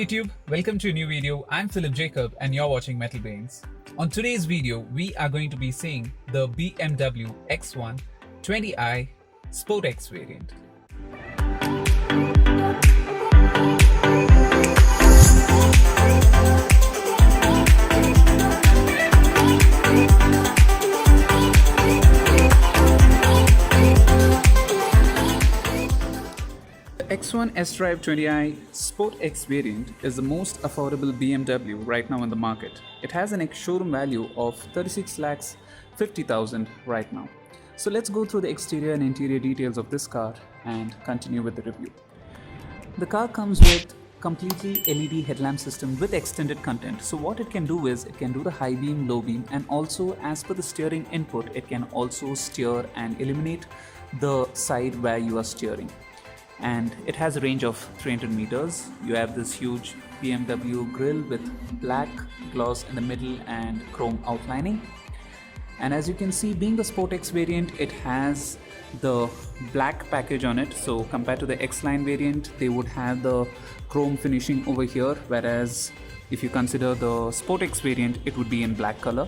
YouTube, welcome to a new video. I'm Philip Jacob and you're watching Metal Brains. On today's video, we are going to be seeing the BMW X1 20i Sport X variant. The X1 S-Drive 20i Sport X variant is the most affordable BMW right now in the market. It has an ex-showroom value of 36 lakhs 50,000 right now. So let's go through the exterior and interior details of this car and continue with the review. The car comes with completely LED headlamp system with extended content. So what it can do is it can do the high beam, low beam, and also as per the steering input, it can also steer and illuminate the side where you are steering. And it has a range of 300 meters. You have this huge BMW grille with black gloss in the middle and chrome outlining. And as you can see, being the Sport X variant, it has the black package on it. So compared to the X-Line variant, they would have the chrome finishing over here, whereas if you consider the Sport X variant, it would be in black color.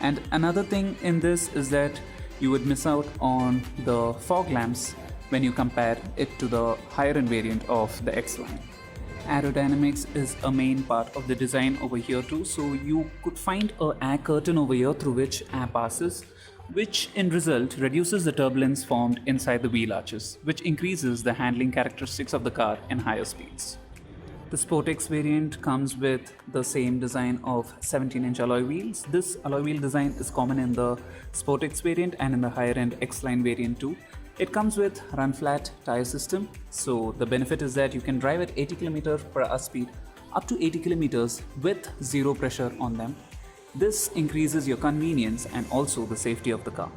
And another thing in this is that you would miss out on the fog lamps when you compare it to the higher end variant of the X-Line. Aerodynamics is a main part of the design over here too, so you could find an air curtain over here through which air passes, which in result reduces the turbulence formed inside the wheel arches, which increases the handling characteristics of the car in higher speeds. The Sport X variant comes with the same design of 17-inch alloy wheels. This alloy wheel design is common in the Sport X variant and in the higher end X-Line variant too. It comes with run flat tire system, so the benefit is that you can drive at 80 km per hour speed up to 80 km with zero pressure on them. This increases your convenience and also the safety of the car.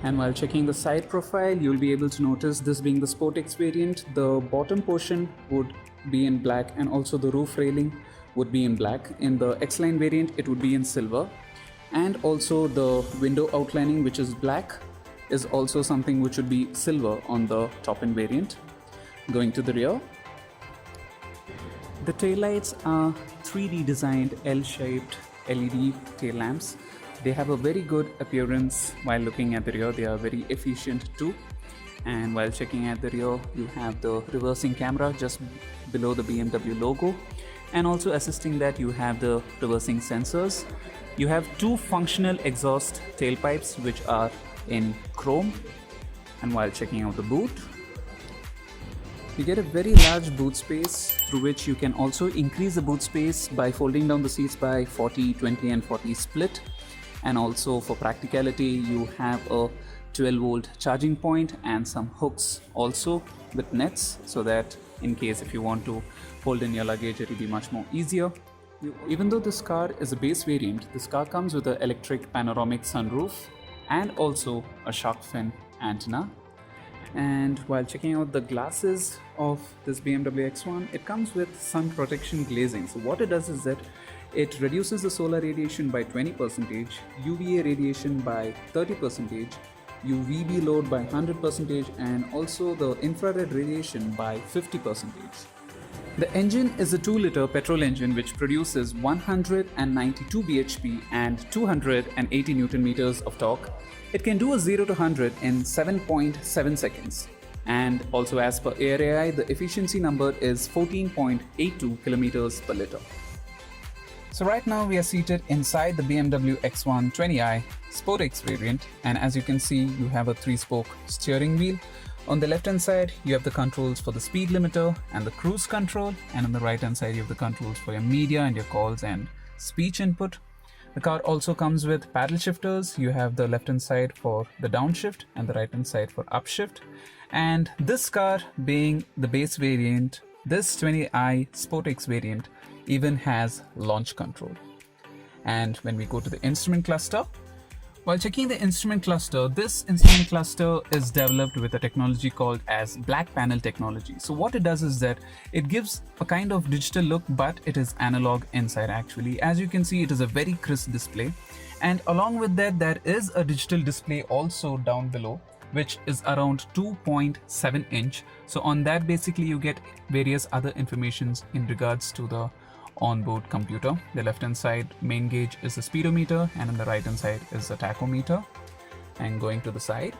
And while checking the side profile, you'll be able to notice, this being the Sport X variant, the bottom portion would be in black and also the roof railing would be in black. In the X-Line variant, it would be in silver, and also the window outlining, which is black, is also something which would be silver on the top end variant. Going to the rear, the taillights are 3D designed L-shaped LED tail lamps. They have a very good appearance while looking at the rear. They are very efficient too. And while checking at the rear, you have the reversing camera just below the BMW logo, and also assisting that you have the reversing sensors. You have two functional exhaust tailpipes which are in chrome. And while checking out the boot, you get a very large boot space through which you can also increase the boot space by folding down the seats by 40, 20 and 40 split. And also for practicality, you have a 12-volt charging point and some hooks also with nets, so that in case if you want to hold in your luggage, it will be much more easier. Even though this car is a base variant, this car comes with an electric panoramic sunroof and also a shark fin antenna. And while checking out the glasses of this BMW X1, it comes with sun protection glazing. So what it does is that it reduces the solar radiation by 20%, UVA radiation by 30%, UVB load by 100%, and also the infrared radiation by 50%. The engine is a 2-liter petrol engine which produces 192 bhp and 280 Newton meters of torque. It can do a 0 to 100 in 7.7 seconds. And also, as per ARAI, the efficiency number is 14.82 kilometers per liter. So right now we are seated inside the BMW X1 20i Sport X variant, and as you can see, you have a 3-spoke steering wheel. On the left hand side, you have the controls for the speed limiter and the cruise control, and on the right hand side, you have the controls for your media and your calls and speech input. The car also comes with paddle shifters. You have the left hand side for the downshift and the right hand side for upshift. And this car, being the base variant, this 20i Sport X variant even has launch control. And when we go to the instrument cluster, while checking the instrument cluster, this instrument cluster is developed with a technology called as black panel technology. So what it does is that it gives a kind of digital look, but it is analog inside actually. As you can see, it is a very crisp display. And along with that, there is a digital display also down below, which is around 2.7 inch. So on that, basically you get various other informations in regards to the onboard computer. The left hand side main gauge is the speedometer, and on the right hand side is the tachometer. And going to the side,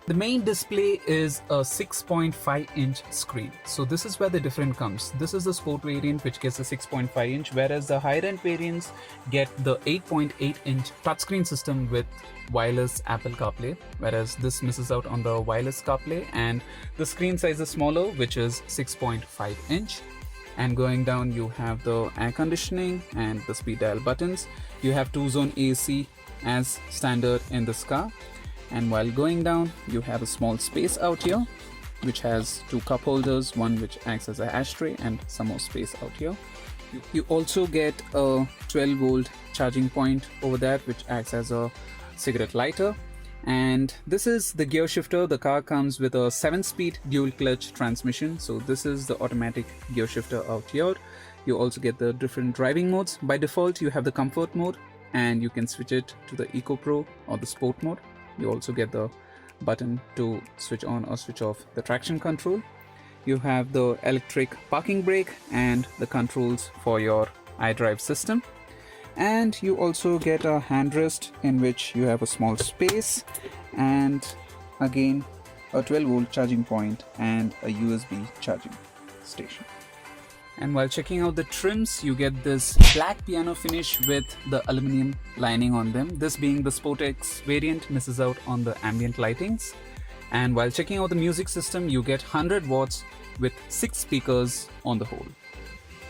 the main display is a 6.5 inch screen. So this is where the difference comes. This is the sport variant which gets a 6.5 inch, whereas the higher end variants get the 8.8 inch touchscreen system with wireless Apple CarPlay, whereas this misses out on the wireless CarPlay, and the screen size is smaller, which is 6.5 inch. And going down, you have the air conditioning and the speed dial buttons. You have 2-zone AC as standard in this car. And while going down, you have a small space out here which has 2 cup holders, one which acts as an ashtray, and some more space out here. You also get a 12-volt charging point over that which acts as a cigarette lighter. And this is the gear shifter. The car comes with a 7-speed dual clutch transmission, so this is the automatic gear shifter out here. You also get the different driving modes. By default, you have the comfort mode, and you can switch it to the Eco Pro or the Sport mode. You also get the button to switch on or switch off the traction control. You have the electric parking brake and the controls for your iDrive system. And you also get a handrest in which you have a small space, and again a 12-volt charging point and a USB charging station. And while checking out the trims, you get this black piano finish with the aluminum lining on them. This being the Sportex variant misses out on the ambient lightings. And while checking out the music system, you get 100 watts with 6 speakers on the whole.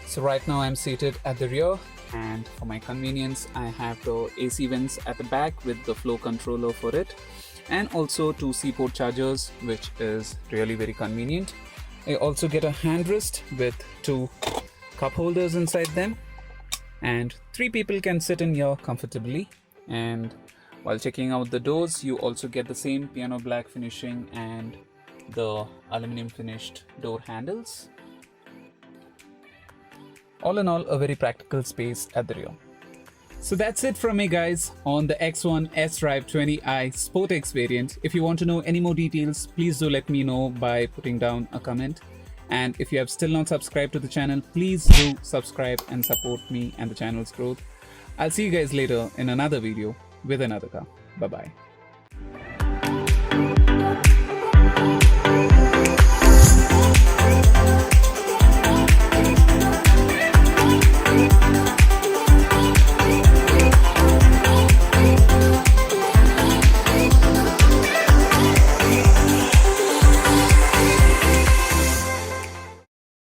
So right now I'm seated at the rear, and for my convenience I have the AC vents at the back with the flow controller for it, and also 2 C-port chargers, which is really very convenient. I also get a handrest with 2 cup holders inside them, and 3 people can sit in here comfortably. And while checking out the doors, you also get the same piano black finishing and the aluminum finished door handles. All in all, a very practical space at the rear. So that's it from me, guys, on the X1 S-Drive 20i Sportex variant. If you want to know any more details, please do let me know by putting down a comment. And if you have still not subscribed to the channel, please do subscribe and support me and the channel's growth. I'll see you guys later in another video with another car. Bye-bye.